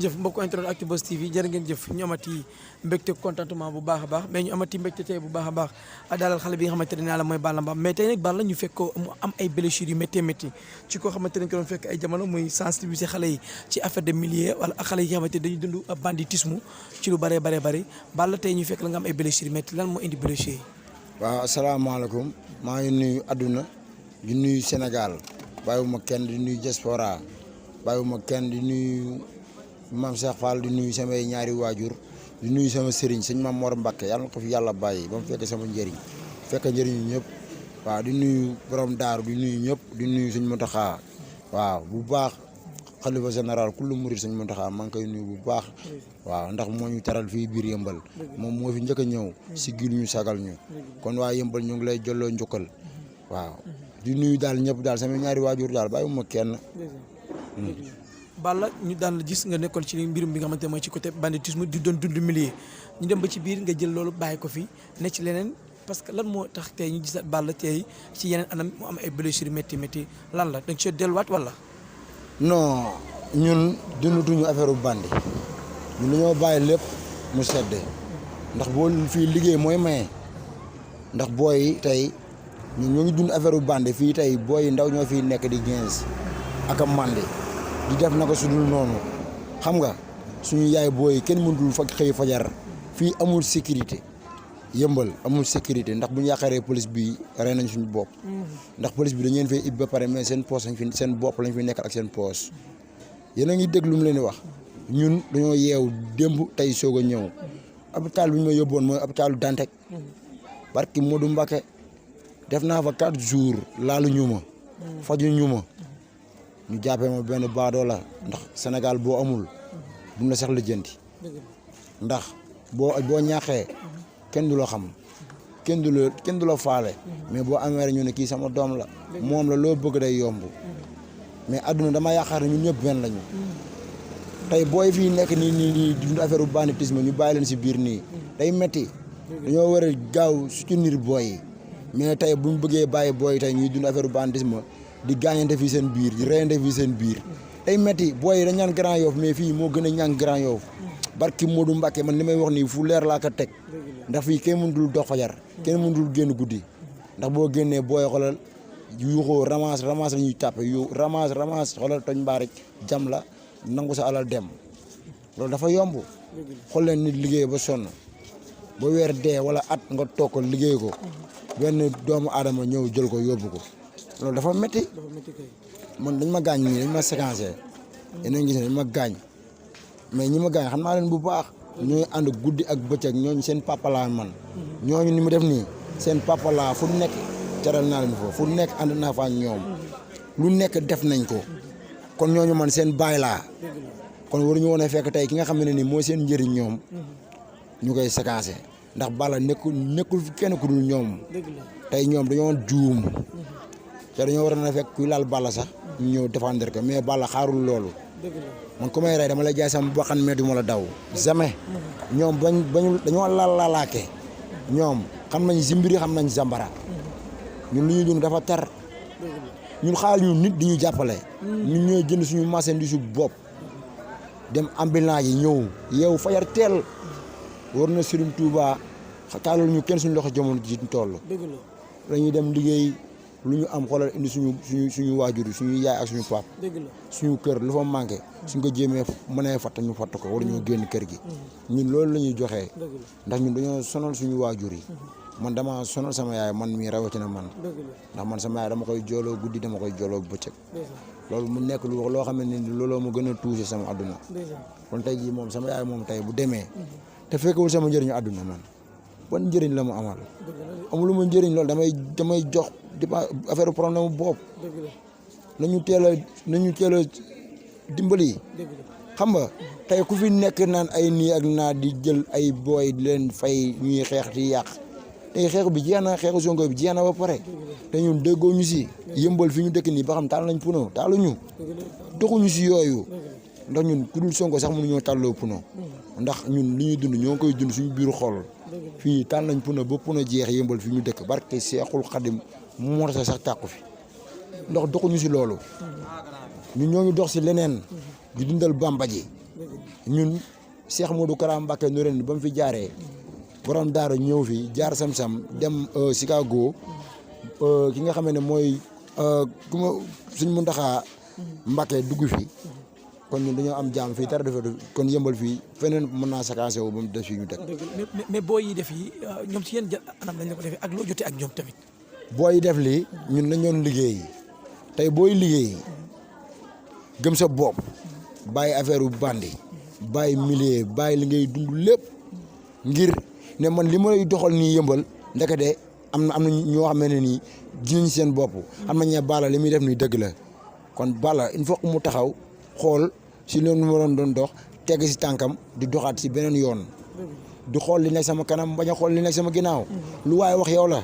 jëf mbokk internet Actubuzz TV jërë ngeen jëf ñu amati mbégte contentement bu baax a baax mais ñu amati mbégte tey bu baax a baax dalal xale bi nga xamante ne naa la mooy Balla Mbaam mais tey nag Balla ñu fekk ko mu am ay blessures yu métti métti ci koo xamante ne ko doon fekk ay jamono muy sensibiliser xale yi ci affaire de milieu wala xale yi nga xamante ne dañuy dund banditisme ci lu bëree bëri Balla tey ñu fekk la nga am ay blessures yu métti lan moo indi blessures yi. waaw asalaamaaleykum maa ngi nuyu àdduna di nuyu Sénégal bàyyiwuma kenn di nuyu diaspora bàyyiwuma kenn di nuyu Mame Cheikh Fall di nuyu samay ñaari waajur di nuyu sama sëriñ sëñ Mame Mor Mbacke yàlla na ko fi yàlla bàyyi ba mu fekk sama njëriñ fekk njëriñu ñëpp waaw di nuyu borom daaru di nuyu ñëpp di nuyu sëñ Mountakha waaw bu baax xalifa général kullu murid sëñ Mountakha maa ngi koy nuyu bu baax waaw ndax moo ñu taral fii biir yëmbal moom moo fi njëkk a ñëw si gil ñu sagal ñu kon waa yëmbal ñu ngi lay jolloo njukkal waaw di nuyu daal ñëpp daal sama ñaari waajur daal bàyyiwuma kenn. Balla ñu daan la gis nga nekkoon ci mbirum bi nga xamante ne mooy ci côté banditisme di doon dund milieu ñu dem ba ci biir nga jël loolu bàyyi ko fi ne ci leneen parce que lan moo tax tey ñu gisaat Balla tey ci yeneen anam mu am ay blessures métti lan la da nga ci delluwaat wala. non ñun dundutuñu affaire bandi ñun dañoo bàyyi lépp mu sedd ndax boo fii liggéey mooy maye ndax booy yi tey ñun ñoo ngi dund affaire bandi fii tey booy yi ndaw ñoo fiy nekk di 15 ak a mandi di def na ko su dul noonu xam nga suñu yaay booy kenn mënul fa xëy fajar fii amul sécurité yëmbal amul sécurité ndax bu ñu yaakaaree police bi rey nañ suñu bopp ndax police bi dañu leen fay ib ba pare mais seen poche lañ fi seen bopp lañ fi nekkal ak seen poche yéen a ngi dégg lu mu leen di wax ñun dañoo yeew démb tey soog a ñëw hôpital bi ñu ma yóbboon mooy hôpitalu Dantec barki Modou Mbacké def naa fa 4 jours laalu ñu ma faju ñu ma ñu jàppee ma benn baadoo la ndax Sénégal boo amul bu mu la sax lijjanti ndax boo ñaaxee kenn du la xam kenn du la faale mais boo amee rek ñu ne kii sama doom la moom la loo bëgg day yomb mais adduna dama yaakaar ne ñun ñëpp benn lañu tey booy fii nekk nii dund affaire bu banditisme ñu bàyyi leen si biir nii day metti dañoo war a gaaw soutenir booy yi mais tey bu ñu bëggee bàyyi booy tey ñuy dund affaire bu banditisme di gaañante fii seen biir di reyante fii seen biir day metti booy yi dañ ñaan Grand Yoff mais fii moo gën a ñaan Grand Yoff barki Modou Mbacké man li may wax nii fu leer laa ko teg ndax fii kenn mënul dox fajar kenn mënul génn guddi ndax boo génnee booy xoolal yuuxoo ramasse la ñuy tàppe yu ramasse xoolal toñ mbaa rek jam la nangu sa alal dem loolu dafa yomb xool leen nit liggéey ba sonn ba weer dee wala at nga toog ko liggéey ko benn doomu aadama ñëw jël ko yóbbu ko loolu dafa métti man dañ ma gaañ nii dañ ma séquencé yéen a ngi gis dañ ma gaañ mais ñi ma gaañ xam naa leen bu baax ñooy ànd guddi ak bëccëg ñooñu seen papa laa man ñooñu ni mu def nii seen papa laa fu nekk teral naa leen foofu fu nekk ànd naa fa ñoom lu nekk def nañ ko kon ñooñu man seen baay laa kon waruñu woon a fekk tey ki nga xam ne nii mooy seen njëriñ ñoom ñu koy séquencé ndax Balla nekkul kenn ku dul ñoom tey ñoom dañoo juum te dañoo war a fekk kuy laal Balla sax ñu ñëw défendre ko mais Balla xaarul loolu man ku may rey dama lay jaay sama bakkan mais du ma la daw jamais ñoom dañoo laalaake ñoom xam nañ zimbiri xam nañ zambara ñun lu ñuy dund dafa tar ñun xaal ñu nit di ñu jàppale ñun ñooy jënd suñu marchandise bopp dem ambulance yi ñëw yeewu fajar teel war na Serigne Touba taalul ñu kenn suñu loxo jamono ji toll dañuy dem liggéey lu ñu am xoolal indi suñu waajur yi suñu yaay ak suñu pap suñu kër lu fa manqué suñ ko jéemee mënee fatt ñu fatt ko war ñoo génn kër gi ñun loolu la ñuy joxee ndax ñun dañoo sonal suñu waajur yi man dama sonal sama yaay man mii rawatina man ndax man sama yaay dama koy jooloo guddi dama koy jooloo bëccëg loolu mu nekk loo xam ne ni looloo ma gën a touché sama àdduna kon tey jii moom sama yaay moom tey bu demee te fekkewul sama njëriñu àdduna man ban njëriñ la mu amal amulu ma njëriñ loolu damay jox affaire problème bopp nañu teel a dimbali xam nga tey ku fi nekk naan ay nii ak naa di jël ay booy di leen fay ñuy xeex di yàq tey xeexu bi jeex na xeexu Sonko bi jeex na ba pare te ñun déggoo ñu si yëmbal fi ñu dëkk nii ba xam taal nañ puno taaluñu doxuñu si yooyu ndax ñun ku dul Sonko sax mënuñoo tàlloo puno ndax ñun li ñuy dund ñoo ngi koy dund suñu biiru xol fii taal nañ puno ba puno jeex yëmbal fi ñu dëkk barke Seexul Xadim moo tax sax tàqu fi ndax doxuñu si loolu ñun ñoo ngi dox si leneen di dundal Bamba ji ñun Cheikh Modou Kara Mbacké Noreyni ba mu fi jaaree borom daara ñëw fi jaar sam-sam dem Chicago ki nga xam ne mooy ku ma suñ Mountakha Mbacké dugg fi kon ñun dañoo am jaam fii dara dafa kon yëmbal fii feneen mën naa séquencé wu ba mu def fii ñu teg. mais booy yi def yi ñoom si yéen anam lañ la ko defee ak loo jotee ak ñoom tamit. booy yi def lii ñun dañ doon liggéey tey booy liggéey gëm sa bopp bàyyi affaire bu bandi bàyyi milieu bàyyi li ngay dund lépp ngir ne man li may doxal nii yëmbal ndekete am na ñoo xam ne nii dinañ seen bopp. am na ñee Balla li muy def nii dëgg la kon Balla il faut que mu taxaw xool si loolu mu waroon doon dox tegg si tànkam di doxaat si beneen yoon. di xool li nekk sama kanam bañ a xool li nekk sama ginnaaw. lu waaye wax yow la.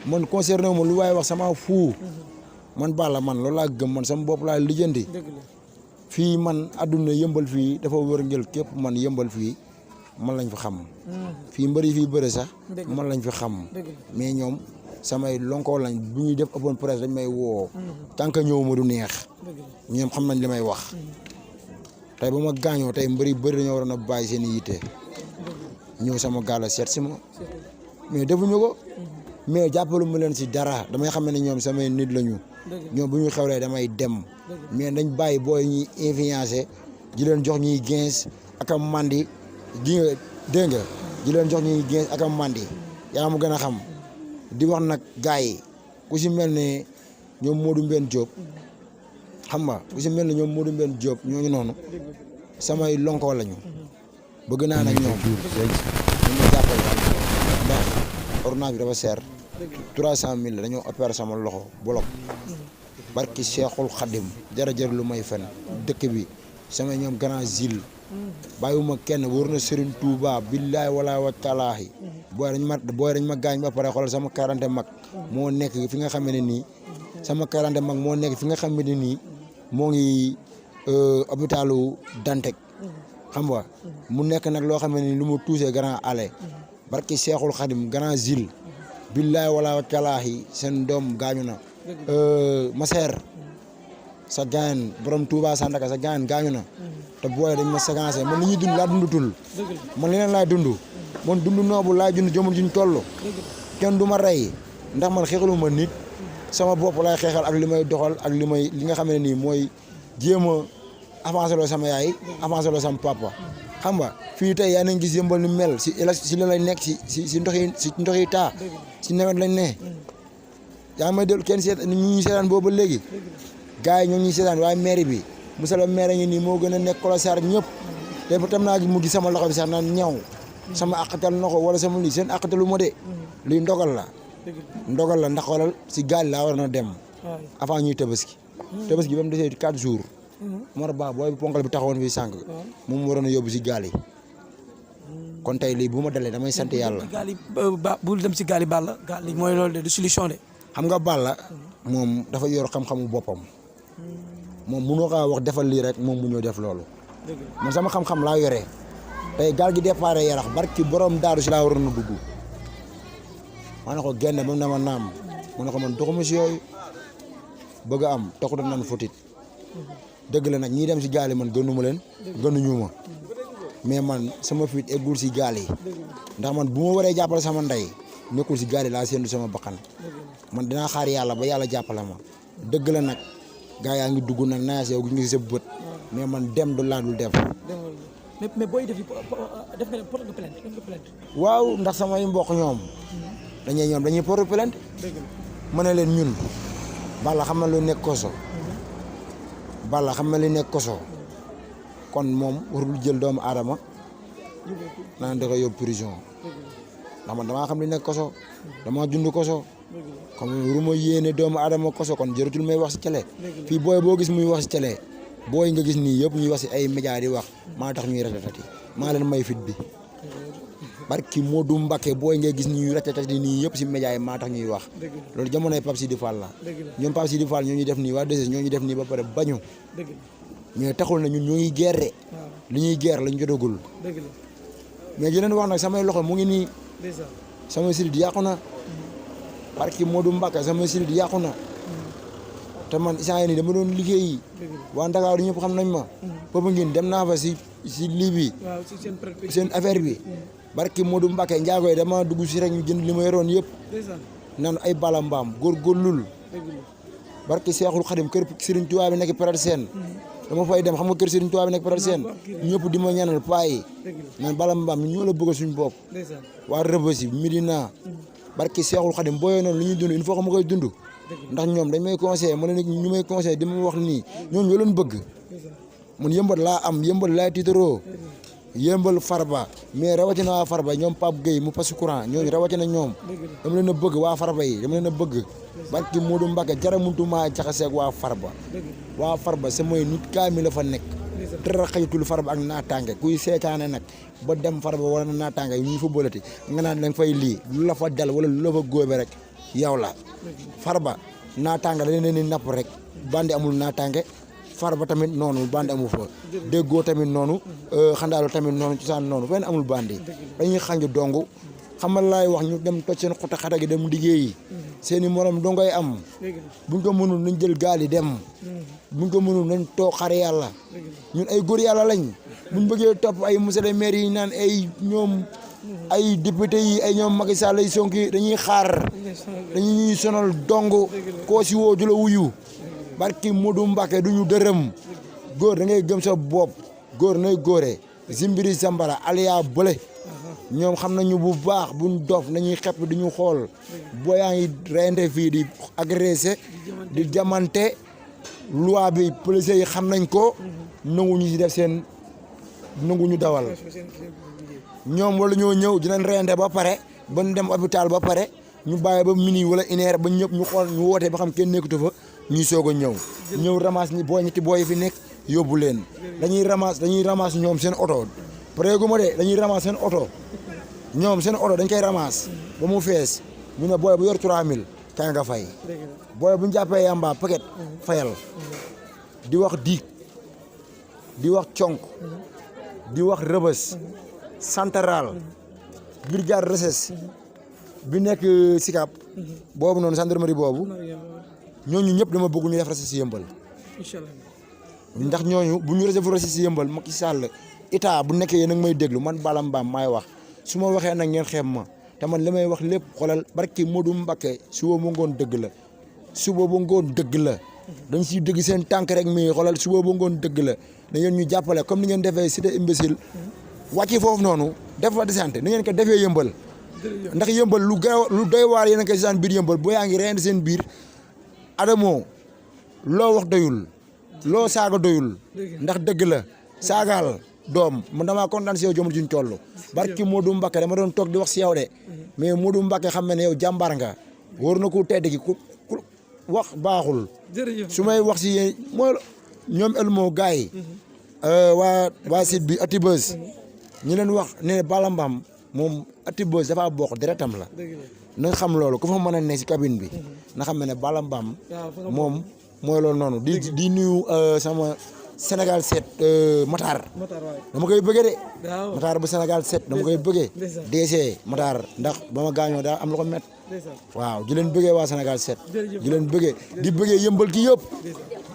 man concerné wu ma lu waaye wax sama fuu. man Balla man loolu laa gëm man sama bopp laa lijjanti. fii man àdduna yëmbal fii dafa wër ngel képp man yëmbal fii man lañ fi xam. fii mbëri fii bëre sax. man lañ fi xam. mais ñoom samay lonkoo lañ bu ñuy def open presse dañ may woo. tant que ñëw ma du neex. ñoom xam nañ li may wax. tey ba ma gaañoo tey mbëri bëri dañoo waroon a bàyyi seen i yitte. ñëw sama gaal seet si ma. mais defuñu ko. mais jàppalu ma leen si dara damay xam ne ñoom samay nit lañu. ñoom bu ñu xewlee damay dem. mais dañ bàyyi booy ñuy influencé di leen jox ñuy gens ak a mandi gi nga dégg nga di leen jox ñuy gens ak a mandi yaa ma gën a xam di wax nag gars yi ku si mel ne ñoom Modou Mbène Diop xam nga ku si mel ne ñoom Modou Mbène Diop ñooñu noonu samay lonkoo lañu bëgg naa nag ñoom ñu ma jàppale ndax ordonnance bi dafa seer 300 000 dañoo opéré sama loxo bolok barki Cheikhul Khadim jërëjëf lu may fen dëkk bi sama ñoom grand zil bàyyiwuma kenn wóor na Serigne Touba billaay wala wa talaahi booy dañ ma gaañ ba pare xoolal sama 40 mag moo nekk fi nga xam ne nii sama 40 mag moo nekk fi nga xam ne nii moo ngi hôpitalu Dantec xam nga mu nekk nag loo xam ne nii lu mu tuusee grand ale barki Cheikhul Khadim grand zil billaay wala wa talaahi seen doom gaañu na Maseer sa gaañ borom Touba Sandaka sa gaañ gaañu na te booy dañ ma séquencé man li ñuy dund laa dundutul man leneen laay dund man dund noobu laay dund jamono juñ toll kenn du ma rey ndax man xeexalu ma nit sama bopp laay xeexal ak li may doxal ak li nga xam ne nii mooy jéem a avancé loo sama yaay avancé loo sama papa xam nga fii tey yaa nañ gis yëmbal ni mel si li lay nekk si ndox yi taa si nawet lañ ne yaa may del kenn seet ñu ñuy seetaan boobu ba léegi gars yi ñoo ñuy seetaan waaye maire bi monsieur le maire ngi nii moo gën a nekk Colosar ñëpp te tam naa mu gis sama loxo bi sax naan ñaw sama àqatal na ko wala sama lii seen àqatalu ma de lii ndogal la ndax xoolal si gaal laa war na dem avant ñuy tabaski ba mu desee 4 jours Mor Ba booy ponkal bi taxawoon fii sànq moom waroon a yóbbu si gaal yi kon tey lii bu ma dalee damay sant yàlla. gaal yi bul dem si gaal yi Balla gaal yi mooy loolu de du solution de. xam nga Balla moom dafa yor xam-xamu boppam moom mënoo kaa wax defal lii rek moom mu ñëw def loolu man sama xam-xam laa yore tey gaal gi départ Yarax barki borom daaru si laa waroon a dugg ma ne ko génne ba mu ne ma naam ma ne ko man doxuma si yooyu bëgg a am taxut a naan fotit dëgg la nag ñii dem si gaal yi man gënuma leen gënuñu ma mais man sama fit eggul si gaal yi ndax man bu ma waree jàppale sama ndey nekkul si gaal yi laa séentu sama bakkan man dinaa xaar yàlla ba yàlla jàppale ma dëgg la nag gaa yaa ngi dugg nag naa yow gis nga si sa bët mais man dem du laa dul def. mais booy def nga porte plainte. waaw ndax samay mbokk ñoom dañuy porte plainte ma ne leen ñun Balla xam na lu nekk koso Balla xam na lu nekk koso kon moom warul jël doomu aadama naan da ko yóbbu prison ndax man damaa xam li nekk koso damaa dund koso comme waruma yéene doomu aadama koso kon jëratul may wax si télé fii booy boo gis muy wax si télé booy nga gis nii yëpp ñuy wax si ay média di wax maa tax ñuy ratatati maa leen may fit bi barki Modou Mbacké booy ngay gis ñuy ratatati nii yëpp si média yi maa tax ñuy wax loolu jamonoy Pape Sidi Fall la ñoom Pape Sidi Fall ñoo ñuy def nii waa DG ñoo ñuy def nii ba pare bañu mais taxul na ñun ñoo ngi guerre li ñuy guerre lañ jotagul mais yeneen wax nag samay loxo mu ngi nii sama sirit yàqu na barki Modou Mbacké sama sirit yàqu na te man isaan yi nii dama doon liggéeyi waa Ndakaaru ñëpp xam nañ ma foofu ngeen dem naa fa si si lii bi waaw si seen perspective seen affaire bi barki Modou Mbacke njaago yi dama dugg si rek ñu jënd li ma yoroon yëpp ndeysaan naan ay bala mbaam góorgóorlul dëgg la barki Seexul Xadim kër Serigne Touba bi nekk Peral Sène dama fay dem xam nga kër Serigne Touba bi nekk Peral Sène ñëpp di ma ñaanal paa yi dëgg la man bala mbaam ñoo la bëgg suñu bopp ndeysaan waa Rëbësi Medina barki Seexul Xadim booyoo noonu lu ñuy dund il faut que ma koy dund ndax ñoom dañ may conseillé ma leen ñu may conseillé di ma wax nii ñoom ñoo leen bëgg mun yëmbal laa am yëmbal laa tiitaroo yëmbal Farba mais rawatina waa Farba ñoom Pape Gueye mu pasu courant ñooñu rawatina ñoom dama leen a bëgg waa Farba yi dama leen a bëgg barki Modou Mbacke jara muntuma jaxaseeg waa Farba samay nit kaami la fa nekk dara xayatul Farba ak naataange kuy seetaane nag ba dem Farba wala naataange ñu fa bolati nga naan da nga fay lii lu la fa dal wala lu la fa góobe rek yow la Farba naataange dañ leen di napp rek bandi amul naataange Farba tamit noonu bandi amul fa déggoo tamit noonu xandaalu tamit noonu cosaan noonu fenn amul bandi dañuy xanju dong xamal laay wax ñu dem toj seen xuta xata gi dem liggéeyi seeni morom dongoy am buñ ko mënul nañ jël gaal yi dem buñ ko mënul nañ toog xare yàlla ñun ay góor yàlla lañ buñ bëggee topp ay monsieur le maire yi naan ay ñoom ay député yi ay ñoom Macky Sall ay Sonko dañuy xaar dañuy sonal dong koo si woo du la wuyu barki Modou Mbacke du ñu dërëm góor da ngay gëm sa bopp góor nay góore zimbiri zambara aliya bële ñoom xam nañu bu baax buñ dof nañuy xepp di ñu xool boo yaa ngi reyante fii di agressé di jamante loi bi policiers yi xam nañ ko nanguñu si def seen nanguñu dawal ñoom wala ñoo ñëw dinañ reyante ba pare ba ñu dem hôpital ba pare ñu bàyyi ba minuit wala une heure ba ñëpp ñu xool ñu wootee ba xam kenn nekkatu fa ñuy soog a ñëw ramas ñi boo ñetti booy fi nekk yóbbu leen dañuy ramas ñoom seen oto pareegu ma de dañuy ramas seen oto ñoom seen oto dañ koy ramas ba mu fees ñu ne booy bu yor 3000 kaay nga fay booy bu ñu jàppee yamba paquet fayal di wax diig di wax conk di wax rëbës central brigade recherche bi nekk Sicap boobu noonu gendarmerie boobu ñooñu ñëpp dama bëgg ñu def recherche si yëmbal ndax ñooñu bu ñu def recherche si yëmbal Macky Sall état bu nekkee yéen a ngi may déglu man Balla Mbaam maay wax su ma waxee nag ngeen xeeb ma te man li may wax lépp xoolal barki Modou Mbacke suba ba ngoon dëgg la suba ba ngoon dëgg la dañ siy dëgg seen tànk rek mais xoolal suba ba ngoon dëgg la da ngeen ñu jàppale comme ni ngeen defee cité imbécile wàcci foofu noonu def fa desante ni ngeen ko defee yëmbal ndax yëmbal lu doy waar yéen a koy saan biir yëmbal boo yaa ngi reyandi seen biir Adamo loo wax doyul loo saaga doyul ndax dëgg la saagaal doom man damaa kontaan si yow jamono juñ toll barki Modou Mbacke dama doon toog di wax si yow de mais Modou Mbacke xam ne yow jàmbaar nga wóor na ku tedd gi ku wax baaxul su may wax si yéen mooy ñoom elmo gars yi waa site bi Atibus ñu leen wax ne Balla Mbaam moom Atibus dafa bokk deretam la na xam loolu ku fa mën a ne si cabine bi na xam ne Balla Mbaam moom mooy loolu noonu di nuyu sama Sénégal 7 Matar dama koy bëggee de Matar bu Sénégal 7 dama koy bëggee DC Matar ndax ba ma gaañoo daa am lu ko met waaw di leen bëggee waa Sénégal 7 di leen bëggee di bëggee yëmbal ki yëpp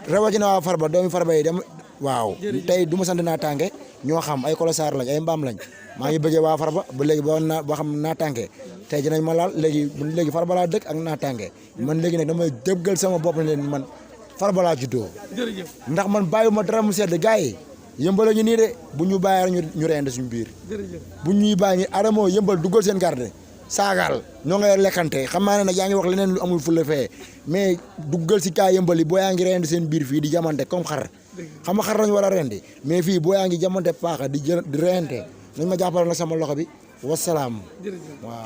rawatina waa Farba doomi Farba yi dem waaw tey du ma sant naa tànge ñoo xam ay kolosaar lañ ay mbaam lañ maa ngi bëggee waa Farba ba léegi ba xam naa tànge tey dinañ ma laal léegi Farba laa dëkk ak naa tànge man léegi nag damay dëggal sama bopp ne leen man Farba laa juddoo ndax man bàyyiwuma dara mu sedd gars yi yëmbal ñu nii de bu ñu bàyyi rek ñu reyande suñu biir bu ñuy bàyyi Adamo yëmbal duggal seen garde saagaal ñoo ngay lekkante xam naa ne nag yaa ngi wax leneen lu amul fulla fee mais duggal si kaa yëmbal yi boo yaa ngi reyande seen biir fii di jamante comme xar xam nga xar lañu war a rendi mais fii boo yaa ngi jamante paaka di reyante nañ ma jàppale nag sama loxo bi wasalaam waaw